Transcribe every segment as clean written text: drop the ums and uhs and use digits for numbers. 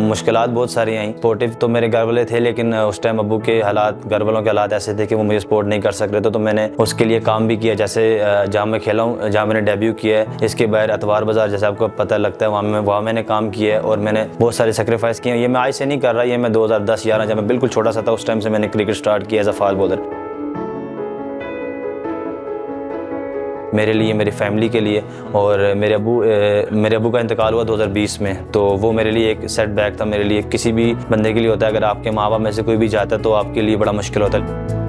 मुश्किलात बहुत सारी आई। सपोर्टिव तो मेरे घर वाले थे, लेकिन उस टाइम अब्बू के हालात, घर वालों के हालात ऐसे थे कि वो मुझे सपोर्ट नहीं कर सक रहे थे। तो मैंने उसके लिए काम भी किया, जैसे जहाँ मैं खेला हूँ, जहाँ मैंने डेब्यू किया है, इसके बाहर अतवार बाजार जैसे आपको पता लगता है, वहाँ मैंने काम किया है और मैंने बहुत सारे सेक्रीफाइस किए। ये मैं आज से नहीं कर रहा, ये मैं 2010-11 जब मैं बिल्कुल छोटा सा था उस टाइम से मैंने क्रिकेट स्टार्ट किया एज अ फास्ट बॉलर। मेरे लिए, मेरी फैमिली के लिए, और मेरे अब्बू का इंतकाल हुआ 2020 में, तो वो मेरे लिए एक सेटबैक था। मेरे लिए, किसी भी बंदे के लिए होता है, अगर आपके माँ बाप में से कोई भी जाता है तो आपके लिए बड़ा मुश्किल होता है।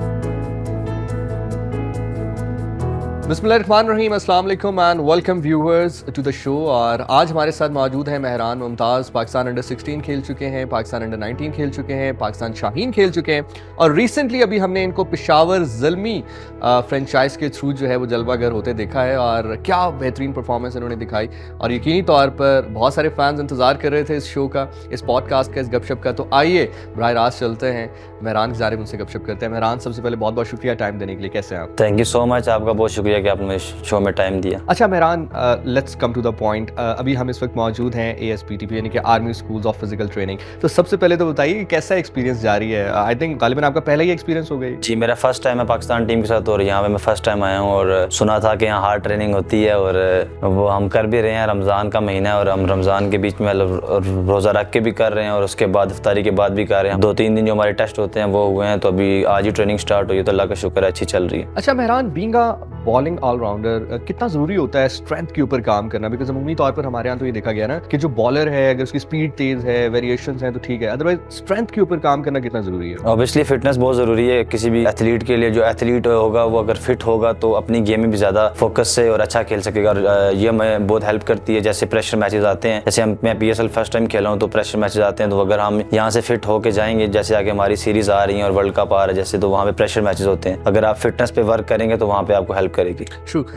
बिस्मिल्लाहिर्रहमानिर्रहीम, अस्सलाम वालेकुम and welcome viewers to the show. और आज हमारे साथ मौजूद हैं मेहरान मुमताज़। पाकिस्तान अंडर 16 खेल चुके हैं, पाकिस्तान अंडर 19 खेल चुके हैं, पाकिस्तान शाहीन खेल चुके हैं, और रिसेंटली अभी हमने इनको पेशावर ज़ल्मी फ्रेंचाइज के थ्रू जो है वो जलवागर होते देखा है, और क्या बेहतरीन परफॉर्मेंस इन्होंने दिखाई। और यकीनी तौर पर बहुत सारे फैंस इंतज़ार कर रहे थे इस शो का, इस पॉडकास्ट का, इस गपशप का। तो आइए बराह रास्त चलते हैं, मेहरान की जानिब उनसे गपशप करते हैं। मेहरान, सबसे पहले बहुत बहुत शुक्रिया टाइम देने के लिए। कैसे हैं आप? थैंक यू सो मच, आपका बहुत शुक्रिया कि आपने शो में टाइम दिया। अच्छा Mehran, let's come to the point. अभी हम इस वक्त मौजूद हैं ASPTP यानी कि army schools of physical training. तो सबसे पहले तो बताइए कि कैसा एक्सपीरियंस जारी है? आई थिंक गालिबन आपका पहला ही एक्सपीरियंस हो गई। जी, मेरा फर्स्ट टाइम है पाकिस्तान टीम के साथ, और यहाँ पे मैं फर्स्ट टाइम आया हूँ, और सुना था कि यहाँ हार्ड ट्रेनिंग होती है, और वो हम कर भी रहे हैं। रमज़ान का महीना है और हम रमज़ान के बीच में रोज़ा रख के भी कर रहे हैं, और उसके बाद इफ्तारी के बाद भी कर रहे हैं। 2-3 दिन जो हमारे टेस्ट होते हैं वो हुए हैं, तो अभी आज ही ट्रेनिंग स्टार्ट हुई है, तो अल्लाह का शुक्र है अच्छी चल रही है। अच्छा Mehran, being a bowling allrounder, कितना ज़रूरी होता है स्ट्रेंथ के ऊपर काम करना? बिकॉज अमूमी तौर पर हमारे यहाँ तो ये देखा गया ना कि जो बॉलर है, अगर उसकी स्पीड तेज़ है, वेरिएशंस हैं, तो ठीक है, अदरवाइज स्ट्रेंथ के ऊपर काम करना कितना ज़रूरी है? ऑब्वियसली फिटनेस बहुत ज़रूरी है किसी भी एथलीट के लिए। जो एथलीट होगा वो अगर फिट होगा तो अपनी गेम में भी ज़्यादा फोकस से और अच्छा खेल सकेगा, और ये हमें बहुत हेल्प करती है। जैसे प्रेशर मैचेस आते हैं, जैसे मैं PSL फर्स्ट टाइम खेला हूँ, तो प्रेशर मैचेस आते हैं, तो अगर हम यहाँ से फिट होके जाएंगे, जैसे आगे हमारी सीरीज़ आ रही है और वर्ल्ड कप आ रहा है जैसे, तो वहाँ पे प्रेशर मैचेस होते हैं, अगर आप फिटनेस पे वर्क करेंगे तो वहाँ पे आपको हेल्प करेगी।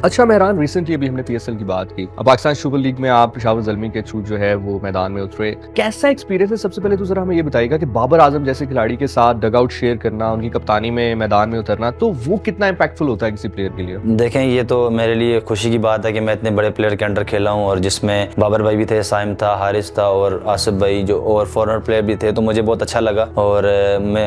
अच्छा मेहरान, रिसेंटली अभी हमने PSL की बात की, पाकिस्तान सुपर लीग में आप पेशावर ज़ल्मी के थ्रू जो है वो मैदान में उतरे। कैसा एक्सपीरियंस है? सबसे पहले तो जरा हमें ये बताइएगा कि बाबर आजम जैसे खिलाड़ी के साथ डगआउट शेयर करना, उनकी कप्तानी में मैदान में उतरना, तो वो कितना इंपैक्टफुल होता है किसी प्लेयर के लिए? देखें, ये तो मेरे लिए खुशी की बात है कि मैं इतने बड़े प्लेयर के अंडर खेला हूँ, और जिसमें बाबर भाई भी थे, साइम था, हारिस था, और आसिफ भाई जो और फॉरनर प्लेयर भी थे, तो मुझे बहुत अच्छा लगा। और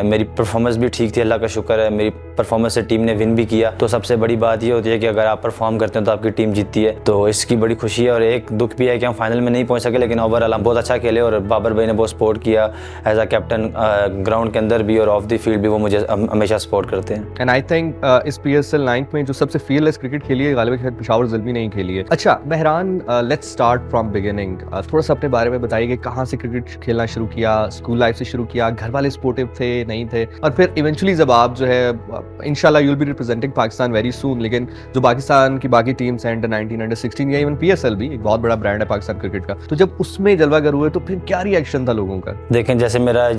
मेरी परफॉर्मेंस भी ठीक थी, अल्लाह का शुक्र है, मेरी परफॉर्मेंस से टीम ने विन भी किया। तो सबसे बड़ी बात ये होती है कि अगर आप परफॉर्म करते हैं तो आपकी टीम जीतती है, तो इसकी बड़ी खुशी है। और एक दुख भी है कि हम फाइनल में नहीं पहुंच सके, लेकिन ओवरऑल हम बहुत अच्छा खेले, और बाबर भाई ने बहुत सपोर्ट किया एज अ कैप्टन, ग्राउंड के अंदर भी और ऑफ द फील्ड भी वो मुझे हमेशा सपोर्ट करते हैं। एंड आई थिंक इस PSL 9 में जो सबसे fearless क्रिकेट खेली है गालिबन शायद पेशावर ज़ल्मी नहीं खेली है। अच्छा Mehran, let's start from beginning. थोड़ा सा अपने बारे में बताइए कि कहाँ से क्रिकेट खेलना शुरू किया, स्कूल लाइफ से शुरू किया, घर वाले सपोर्टिव थे, नहीं थे, और फिर इवेंचुअली जब आप जो है इंशाल्लाह you will be representing Pakistan very soon, लेकिन जो पाकिस्तान की बाकी टीम्स हैं, अंडर 19, अंडर 16 या इवन PSL भी एक बहुत बड़ा ब्रांड है पाकिस्तान क्रिकेट का, तो जब उसमें जलवागर हुए तो फिर क्या रिएक्शन था लोगों का? देखें, जैसे मेरा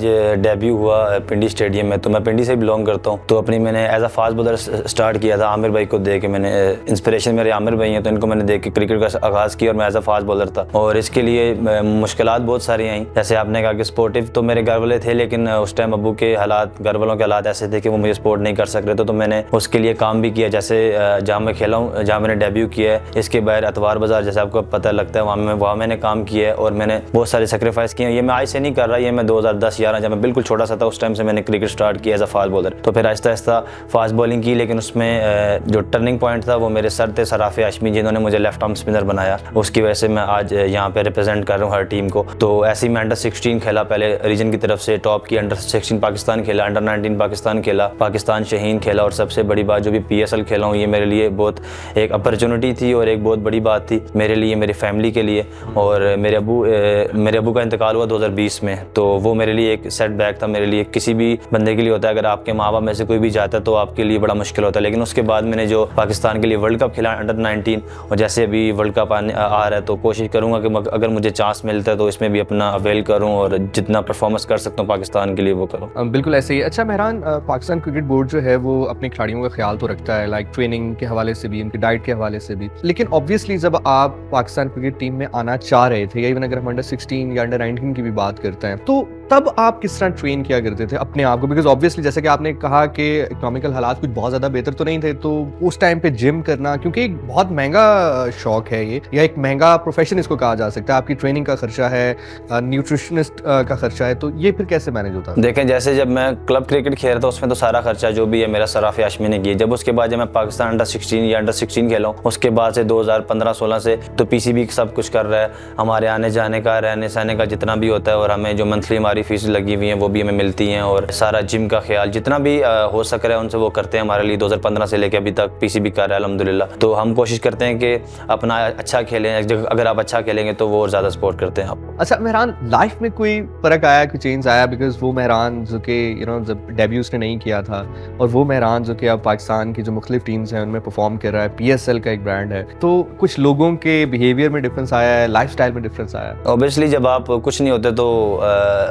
डेब्यू हुआ पिंडी स्टेडियम में, तो मैं पिंडी से बिलोंग करता हूँ, तो अपनी मैंने as a fast bowler start किया था। आमिर भाई को देख के मैंने, इंस्पिरेशन मेरे आमिर भाई हैं, तो इनको मैंने देख के क्रिकेट का आगाज़ किया, और मैं एज अ फास्ट बॉलर था। और इसके लिए मुश्किलात बहुत सारी आई। जैसे आपने कहा कि सपोर्टिव तो मेरे घर वाले थे, लेकिन उस टाइम अब्बू के हालात, घर वालों के हालात ऐसे थे कि वो मुझे सपोर्ट नहीं कर सक रहे थे, तो मैंने उसके लिए काम भी किया। जैसे जहाँ मैं खेला हूँ, जहाँ मैंने डेब्यू किया है, इसके बाहर अतवार बाजार जैसे आपको पता लगता है, वहाँ मैंने काम किया है, और मैंने बहुत सारे सेक्रीफाइस किए हैं। ये मैं आज से नहीं कर रहा, ये मैं 2010-11 जब मैं बिल्कुल छोटा सा था उस टाइम से मैंने क्रिकेट स्टार्ट किया एज अ फास्ट बॉलर। तो फिर आहिस्ता आहिस्ता फास्ट बॉलिंग की, लेकिन उसमें जो टर्निंग पॉइंट था वो मेरे सर थे, सराफे हाशमी, जिन्होंने मुझे लेफ्ट आर्म स्पिनर बनाया। उसकी वजह से मैं आज यहाँ पे रिप्रेजेंट कर रहा हूँ हर टीम को। तो ऐसे ही मैं अंडर 16 खेला, पहले रीजन की तरफ से टॉप की, अंडर 16 पाकिस्तान खेला, अंडर 19 पाकिस्तान खेला, पाकिस्तान शाहीन खेला, और सबसे बड़ी बात जो भी PSL खेला हूँ, ये मेरे लिए बहुत एक अपॉर्चुनिटी थी और एक बहुत बड़ी बात थी मेरे लिए, मेरी फैमिली के लिए। और मेरे अब्बू का इंतकाल हुआ 2020 में, तो वो मेरे लिए एक सेटबैक था। मेरे लिए, किसी भी बंदे के लिए होता है, अगर आपके माँ बाप में से कोई भी जाता है तो आपके लिए बड़ा मुश्किल होता है। लेकिन उसके बाद मैंने जो पाकिस्तान के लिए वर्ल्ड कप खेला अंडर 19, और जैसे अभी वर्ल्ड कप आ रहा है, तो कोशिश करूँगा कि अगर मुझे चांस मिलता है तो इसमें भी अपना अवेल करूँ, और जितना परफॉर्मेंस कर सकता हूँ पाकिस्तान के लिए वो करूँ। बिल्कुल ऐसे ही। अच्छा मेहरान, पाकिस्तान क्रिकेट बोर्ड जो है वो अपने खिलाड़ियों का ख्याल तो रखता है, लाइक ट्रेनिंग के हवाले से भी, उनकी डाइट के हवाले से भी, लेकिन ऑब्वियसली जब आप पाकिस्तान क्रिकेट टीम में आना चाह रहे थे, या इवन अगर हम अंडर 16 या अंडर 19 की भी बात करते हैं, तो तब आप किस तरह ट्रेन किया करते थे अपने आप को? बिकॉज ऑब्वियसली जैसे कि आपने कहा कि इकोनॉमिकल हालात कुछ बहुत ज़्यादा बेहतर तो नहीं थे, तो उस टाइम पे जिम करना, क्योंकि एक बहुत महंगा शौक है ये, या एक महंगा प्रोफेशन इसको कहा जा सकता है, आपकी ट्रेनिंग का खर्चा है, न्यूट्रिशनिस्ट का खर्चा है, तो ये फिर कैसे मैनेज होता है? देखें, जैसे जब मैं क्लब क्रिकेट खेल रहा था उसमें तो सारा खर्चा जो भी है मेरा सराफ याशमी ने किया। जब उसके बाद जब मैं पाकिस्तान अंडर 16 या अंडर 16 खेला हूँ, उसके बाद से 2015-16 से तो पीसीबी सब कुछ कर रहा है, हमारे आने जाने का, रहने सहने का जितना भी होता है, और हमें जो मंथली हमारी फीस लगी हुई है वो भी हमें मिलती हैं, और सारा जिम का ख्याल जितना भी हो सक रहा है उनसे वो करते हैं हमारे लिए। 2015 से लेकर अभी तक पीसीबी कर रहा है अल्हम्दुलिल्लाह। तो हम कोशिश करते हैं कि अपना अच्छा खेलें, अगर आप अच्छा खेलेंगे तो वो और ज़्यादा सपोर्ट करते हैं आपको। अच्छा मेहरान, लाइफ में कोई फर्क आया, कोई चेंज आया? बिकॉज वो मेहरान जो कि जब डेब्यू उसने नहीं किया था, और वो मेहरान जो कि अब पाकिस्तान की जो मुख्तलिफ टीम्स हैं उनमें परफॉर्म कर रहा है, पीएसएल का एक ब्रांड है, तो कुछ लोगों के बिहेवियर में डिफरेंस आया है, लाइफस्टाइल में डिफरेंस आया है? ऑब्वियसली जब आप कुछ नहीं होते तो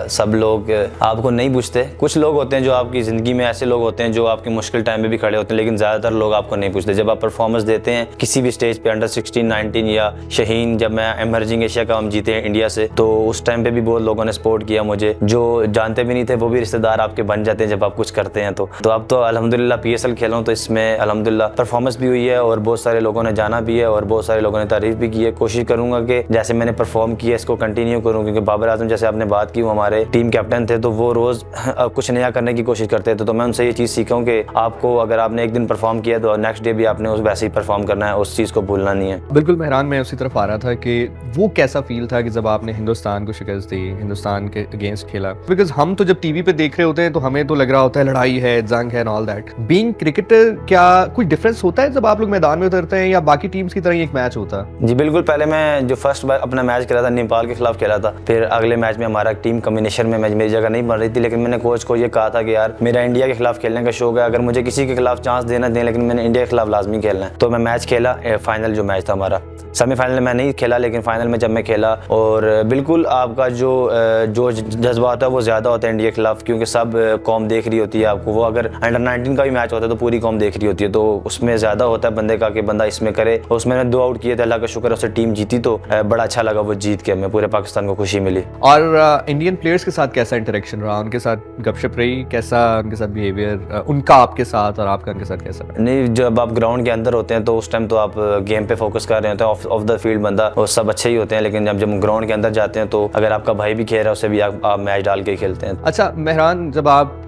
सब लोग आपको नहीं पूछते। कुछ लोग होते हैं जो आपकी ज़िंदगी में ऐसे लोग होते हैं जो आपके मुश्किल टाइम में भी खड़े होते हैं, लेकिन ज़्यादातर लोग आपको नहीं पूछते। जब आप परफॉर्मेंस देते हैं किसी भी स्टेज पे, अंडर 16, 19 या शाहीन, जब मैं एमर्जिंग एशिया कप हम जीते हैं इंडिया से, तो उस टाइम पे भी बहुत लोगों ने सपोर्ट किया मुझे। जो जानते भी नहीं थे वो भी रिश्तेदार आपके बन जाते हैं जब आप कुछ करते हैं। तो अब तो अल्हम्दुलिल्लाह पीएसएल खेला हूँ, तो इसमें अल्हम्दुलिल्लाह परफॉर्मेंस भी हुई है और बहुत सारे लोगों ने जाना भी है और बहुत सारे लोगों ने तारीफ भी की है। कोशिश करूंगा कि जैसे मैंने परफॉर्म किया इसको कंटिन्यू करूँ, क्योंकि बाबर आजम जैसे आपने बात की वो हमारे टीम कैप्टन थे, तो वो रोज़ कुछ नया करने की कोशिश करते थे। तो मैं उनसे ये चीज़ सीखा हूँ कि आपको अगर आपने एक दिन परफॉर्म किया तो नेक्स्ट डे भी आपने उस वैसे ही परफॉर्म करना है, उस चीज़ को भूलना नहीं है। बिल्कुल मेहरान, मैं उसी तरफ आ रहा था कि वो कैसा फील था कि जब आपने हिंदुस्तान को शिकस्त दी, हिंदुस्तान के अगेंस्ट खेला। बिकॉज हम तो जब टीवी पे देख रहे होते हैं तो हमें तो लग रहा होता है लड़ाई है, जंग है, ऑल दैट। बीइंग क्रिकेटर, क्या कुछ डिफरेंस होता है जब आप लोग मैदान में उतरते हैं, या बाकी टीम्स की तरह ही एक मैच होता है? जी बिल्कुल। पहले मैं जो फर्स्ट बार अपना मैच खेला था नेपाल के खिलाफ खेला था, फिर अगले मैच में हमारा टीम कॉम्बिनेशन में मैच मेरी जगह नहीं बन रही थी, लेकिन मैंने कोच को ये कहा था कि यार मेरा इंडिया के खिलाफ खेलने का शौक है, अगर मुझे किसी के खिलाफ चांस देना दें, लेकिन मैंने इंडिया के खिलाफ लाजमी खेलना है। तो मैं मैच खेला, फाइनल जो मैच था हमारा, सेमीफाइनल में मैं नहीं खेला, लेकिन फाइनल में जब मैं खेला, और बिल्कुल आपका जो जज्बा होता है वो ज़्यादा होता है इंडिया के खिलाफ, क्योंकि सब कौम देख रही होती है आपको। वो अगर अंडर 19 का भी मैच होता है तो पूरी कौम देख रही होती है, तो उसमें ज़्यादा होता है बंदे का कि बंदा इसमें करे। उसमें मैंने 2 आउट किए थे, अल्लाह का शुक्र उससे टीम जीती, तो बड़ा अच्छा लगा वो जीत के, हमें पूरे पाकिस्तान को खुशी मिली। और इंडियन प्लेयर्स के साथ कैसा इंटरेक्शन रहा, उनके साथ गपशप रही, कैसा उनके साथ बिहेवियर उनका आपके साथ और आपका उनके साथ कैसा? नहीं, जब आप ग्राउंड के अंदर होते हैं तो उस टाइम तो आप गेम पे फोकस कर रहे होते हैं, ऑफ द फील्ड बंदा और सब अच्छे ही होते हैं, लेकिन जब ग्राउंड के अंदर जाते हैं तो अगर आपका भाई भी खेल रहा है उससे भी आप मैच डाल के खेलते हैं। अच्छा मेहरान, जब आप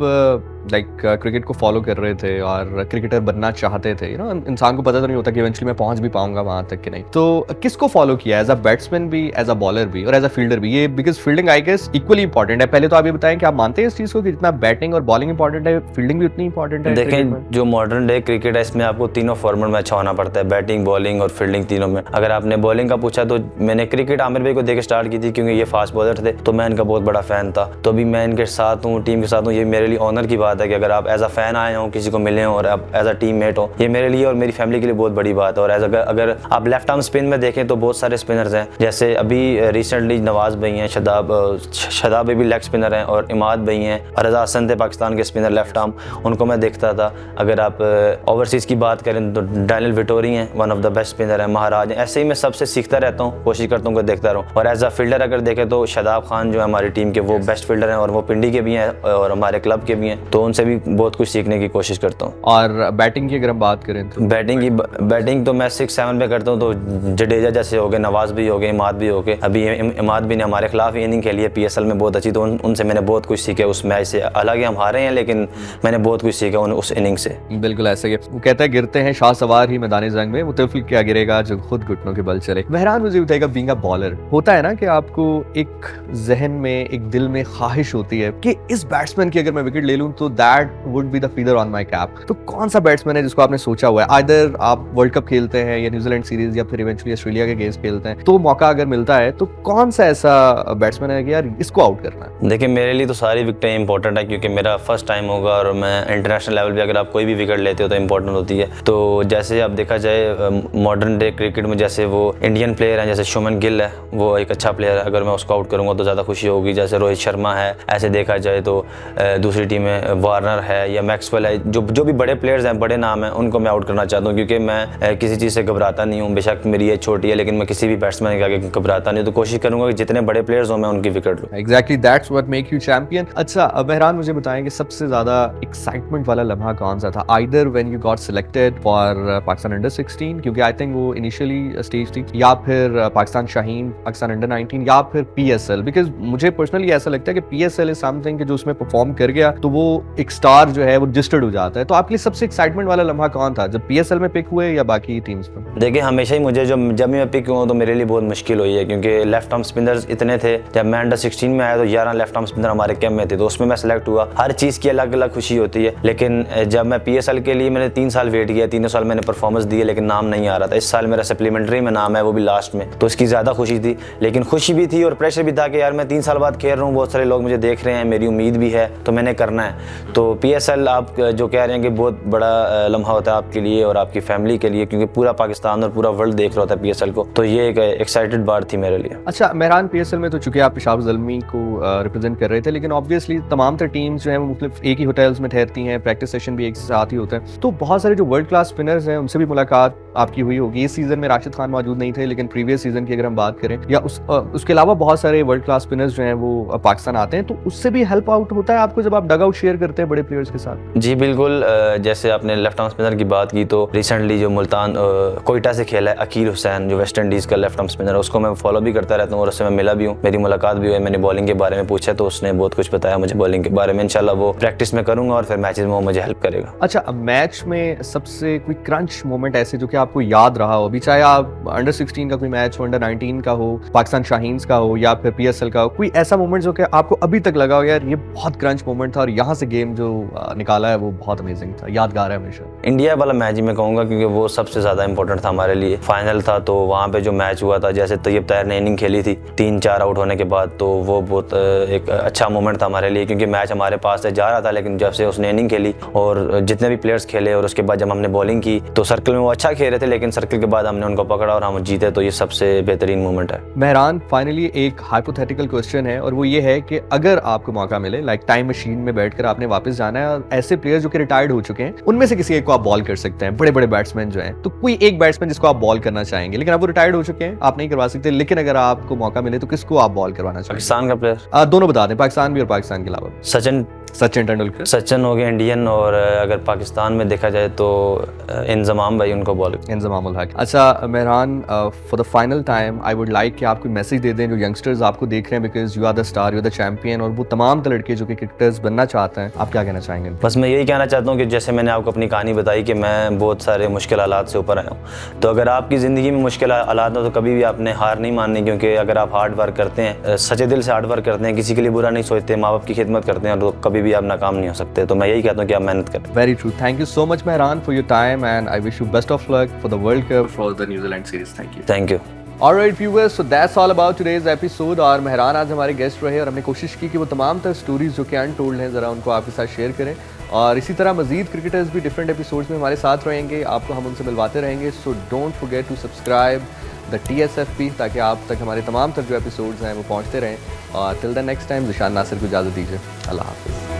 क्रिकेट को फॉलो कर रहे थे और क्रिकेटर बनना चाहते थे, इंसान को पता तो नहीं होता कि इवेंचुअली मैं पहुंच भी पाऊंगा वहां तक कि नहीं, तो किसको फॉलो किया, एज अ बैट्समैन भी, एज अ बॉलर भी और एज अ फील्डर भी? ये because fielding I guess equally important है। पहले तो आप ये बताएं कि आप मानते हैं इस चीज को कि जितना बैटिंग और बॉलिंग इंपॉर्टेंट है, फील्डिंग भी उतनी इंपॉर्टेंट है? देखें, जो मॉडर्न डे क्रिकेट है इसमें आपको तीनों फॉर्मेट में अच्छा होना पड़ता है, बैटिंग, बॉलिंग और फील्डिंग तीनों में। अगर आपने बॉलिंग का पूछा तो मैंने क्रिकेट आमिर भाई को देख स्टार्ट की थी, क्योंकि ये फास्ट बॉलर थे, तो मैं इनका बहुत बड़ा फैन था। तो अभी मैं इनके साथ हूँ, टीम के साथ हूँ, ये मेरे लिए ऑनर की बात है कि अगर आप एज अ फैन आए हो, किसी को मिले हो और आप एज अ टीम मेट हो, ये मेरे लिए और मेरी फैमिली के लिए बहुत बड़ी बात है। और अगर आप लेफ्ट आर्म स्पिन में देखें तो बहुत सारे स्पिनर्स हैं, जैसे अभी रिसेंटली नवाज भाई हैं, शदाब भी लेग स्पिनर हैं, और इमाद भाई हैं, और रजा हसन थे पाकिस्तान के स्पिनर लेफ्ट आर्म, उनको मैं देखता था। अगर आप ओवरसीज़ की बात करें तो डैनियल विटोरी हैं, one of the best spinner हैं, महाराज हैं। ऐसे ही मैं सबसे सीखता रहता हूँ, कोशिश करता हूँ कि देखता रहूँ। और एज अ फील्डर अगर देखें तो शादाब खान जो है हमारी टीम के, वो बेस्ट फील्डर हैं, और वो पिंडी के भी हैं और हमारे क्लब के भी हैं, तो उनसे भी बहुत कुछ सीखने की कोशिश करता हूँ। और बैटिंग की अगर हम बात करें तो बैटिंग तो मैं 6-7 पे करता हूँ, तो जडेजा जैसे हो गए, नवाज भी हो गए, इमाद भी हो गए। अभी इमाद भी ने हमारे खिलाफ इनिंग खेली है पीएसएल में बहुत अच्छी, तो उनसे मैंने बहुत कुछ सीखा उस मैच से। हालांकि हम हारे हैं, लेकिन मैंने बहुत कुछ सीखा उस इनिंग से। बिल्कुल ऐसे ही वो कहता है, गिरते हैं शाह सवार ही मैदानी जंग में, मुतफिल क्या गिरेगा जो खुद घुटनों के बल चले। मेहरान, मुझे बताइएगा, बीइंग अ बॉलर होता है ना कि आपको एक जहन में, एक दिल में ख्वाहिश होती है कि इस बैट्समैन की अगर मैं विकेट ले लूं तो that would be the feather on my cap. तो कौन सा बैट्समैन है जिसको आपने सोचा हुआ है? आइदर आप वर्ल्ड कप खेलते हैं या न्यूजीलैंड सीरीज या फिर इवेंचुअली ऑस्ट्रेलिया के अगेंस्ट खेलते हैं, तो मौका अगर मिलता है तो कौन सा ऐसा बैट्समैन है कि यार इसको आउट करना है? देखिए, मेरे लिए तो सारी विकेटें इंपॉर्टेंट है, क्योंकि मेरा फर्स्ट टाइम होगा और मैं इंटरनेशनल लेवल पे अगर आप कोई भी विकेट लेते हो तो इंपॉर्टेंट होती है। तो जैसे आप देखा जाए मॉडर्न डे क्रिकेट में, जैसे वो इंडियन प्लेयर हैं, जैसे शुभमन गिल है, वो एक अच्छा प्लेयर है, अगर मैं उसको आउट करूँगा तो ज़्यादा खुशी होगी। जैसे रोहित शर्मा है, ऐसे देखा जाए तो दूसरी टीम में वार्नर है या मैक्सवेल है, जो भी बड़े प्लेयर्स हैं, बड़े नाम हैं, उनको मैं आउट करना चाहता हूँ, क्योंकि मैं किसी चीज़ से घबराता नहीं हूँ। बेशक मेरी एज छोटी है, लेकिन मैं किसी भी बैट्समैन के आगे घबराता नहीं, तो कोशिश करूँगा कि जितने बड़े प्लेयर्स हों मैं उनकी विकेट लूँ। Exactly, that's what make you champion. अच्छा, अब मेहरान मुझे बताएं कि सबसे ज्यादा एक्साइटमेंट वाला लम्हा कौन सा था, either when you got selected for Pakistan under 16, क्योंकि आई थिंक वो इनिशियली स्टेज थी, या फिर पाकिस्तान शाहीन, पाकिस्तान अंडर 19, या फिर PSL? बिकॉज मुझे पर्सनली ऐसा लगता है कि PSL इज समथिंग कि जो उसमें परफॉर्म कर गया तो वो एक स्टार जो है वो रजिस्टर्ड हो जाता है। तो आपके लिए सबसे एक्साइटमेंट वाला लम्हा कौन था, जब PSL में पिक हुए या बाकी टीम्स में? देखिए, हमेशा ही मुझे जब भी मैं पिक हुआ तो मेरे लिए बहुत मुश्किल हुई है, क्योंकि लेफ्ट आर्म स्पिनर्स इतने थे। जब मैं अंडर 16 में आया तो 11 लेफ्ट आर्म स्पिनर हमारे कैंप में थे, तो उसमें मैं सेलेक्ट हुआ। हर चीज़ की अलग अलग खुशी होती है, लेकिन जब मैं PSL के लिए मैंने 3 साल वेट किया, 3 साल मैंने परफॉर्मेंस दी है, लेकिन नाम नहीं आ रहा था। इस साल मेरा सप्लीमेंट्री में नाम है, वो भी लास्ट में, तो इसकी ज़्यादा खुशी थी। लेकिन खुशी भी थी और प्रेशर भी था कि यार मैं 3 साल बाद खेल रहा हूँ, बहुत सारे लोग मुझे देख रहे हैं, मेरी उम्मीद भी है, तो मैंने करना है। तो PSL आप जो कह रहे हैं कि बहुत बड़ा लम्हा होता है आपके लिए और आपकी फैमिली के लिए, क्योंकि पूरा पाकिस्तान और पूरा वर्ल्ड देख रहा होता है PSL को, तो ये एक एक्साइटेड बात थी मेरे लिए। अच्छा मेहरान, PSL में तो चूंकि आप पेशावर ज़ल्मी को रिप्रेजेंट कर रहे थे, लेकिन ऑब्वियसली तमाम तर टीम्स जो हैं वो मुख्तलिफ एक ही होटल्स में ठहरती हैं, प्रैक्टिस सेशन भी एक साथ ही होता है, तो बहुत सारे जो वर्ल्ड क्लास स्पिनर्स हैं उनसे भी मुलाकात आपकी हुई होगी। इस सीजन में राशिद खान मौजूद नहीं थे, लेकिन प्रीवियस सीजन की अगर हम बात करें, या उसके अलावा बहुत सारे वर्ल्ड क्लास स्पिनर्स जो हैं वो पाकिस्तान आते हैं, तो उससे भी हेल्प आउट होता है आपको जब आप डग आउट शेयर करते हैं बड़े प्लेयर्स के साथ? जी बिल्कुल। जैसे आपने लेफ्ट आर्म स्पिनर की बात की, तो रिसेंटली जो मुल्तान कोयटा से खेला है अकील हुसैन, जो वेस्ट इंडीज़ का लेफ्ट आर्म स्पिनर है, उसको मैं फॉलो भी करता रहता हूँ और उससे मैं मिला भी हूँ, मेरी मुलाकात भी हुई। मैंने बॉलिंग के बारे में पूछा तो उसने बहुत कुछ बताया मुझे बॉलिंग के बारे में। इंशाल्लाह वो प्रैक्टिस में करूँगा और फिर मैचेस में वो मुझे हेल्प करेगा। अच्छा, मैच में सबसे कोई क्रंच मोमेंट ऐसे जो कि आपको याद रहा हो, अभी चाहे आप अंडर 16 का कोई मैच हो, अंडर 19 का हो, पाकिस्तान शाहीन्स का हो, या फिर PSL का हो, कोई ऐसा मोमेंट जो कि आपको अभी तक लगा हो यार ये बहुत क्रंच मोमेंट था और यहाँ से गेम जो निकाला है वो बहुत अमेजिंग था, यादगार है हमेशा? इंडिया वाला मैच ही मैं कहूँगा, क्योंकि वो सबसे ज़्यादा इंपॉर्टेंट था हमारे लिए। फाइनल था, तो वहाँ पे जो मैच हुआ था, जैसे तैयब ताहिर ने इनिंग खेली थी 3-4 आउट होने के बाद, तो वो बहुत एक अच्छा मोमेंट था हमारे लिए, क्योंकि मैच हमारे पास से जा रहा था, लेकिन जब से उसने इनिंग खेली और जितने भी प्लेयर्स खेले और उसके बाद जब हमने बॉलिंग की, तो सर्कल में वो अच्छा खेल रहे थे, लेकिन सर्कल के बाद हमने उनको पकड़ा और हम जीते, तो ये सबसे बेहतरीन मोमेंट है। मेहरान, फाइनली एक हाइपोथेटिकल क्वेश्चन है और वो ये है कि अगर आपको मौका मिले, लाइक टाइम मशीन में बैठकर आपने वापस जाना है और ऐसे प्लेयर्स जो कि रिटायर्ड हो चुके हैं उनमें से किसी एक को आप बॉल कर सकते हैं, बड़े बड़े बैट्समैन जो हैं, तो कोई एक बैट्समैन जिसको आप बॉल करना चाहेंगे, लेकिन अब वो रिटायर्ड हो चुके हैं, आप नहीं करवा सकते, लेकिन अगर आपको मौका मिले तो किसको आप बॉल करवाना चाहेंगे? पाकिस्तान का प्लेयर? दोनों बता दें, पाकिस्तान भी और पाकिस्तान के अलावा। सचिन तेंदुलकर। सचिन हो गया इंडियन, और अगर पाकिस्तान में देखा जाए तो इंजमाम भाई, उनको बॉल। इंजमाम उल हक। अच्छा Mehran, for the final time I would like कि आप कोई मैसेज दे दें जो यंगस्टर्स आपको देख रहे हैं, because you are the star, you are the champion, और वो तमाम लड़के जो कि क्रिकेटर्स बनना चाहते हैं, आप क्या कहना चाहेंगे? बस मैं यही कहना चाहता हूँ कि जैसे मैंने आपको अपनी कहानी बताई कि मैं बहुत सारे मुश्किल हालात से ऊपर आया हूँ, तो अगर आपकी ज़िंदगी में मुश्किल हालात हो तो कभी भी आपने हार नहीं माननी, क्योंकि अगर आप हार्ड वर्क करते हैं, सच्चे दिल से हार्ड वर्क करते हैं, किसी के लिए बुरा नहीं सोचते, माँ बाप की खिदमत करते हैं, तो कभी भी आप नाकाम नहीं हो सकते। तो मैं यही कहता हूँ कि आप मेहनत करें। Very true. Thank you so much Mehran for your time and I wish you best of luck for the world cup, for the New Zealand series. Thank you. Thank you. Alright viewers, so that's all about today's episode। और मेहरान आज हमारे guest रहे और हमने कोशिश की कि वो तमाम तर स्टोरीज जो कि अनटोल्ड हैं ज़रा उनको आपके साथ शेयर करें, और इसी तरह मजीद क्रिकेटर्स भी डिफरेंट एपिसोड्स में हमारे साथ रहेंगे, आपको हम उनसे मिलवाते रहेंगे। So don't forget to subscribe the TSFP ताकि आप तक हमारे तमाम तर जो एपिसोड्स हैं वो पहुँचते रहें। और till the next time, Zeeshan Nasir को इजाज़त दीजिए। अल्लाह हाफ़िज़।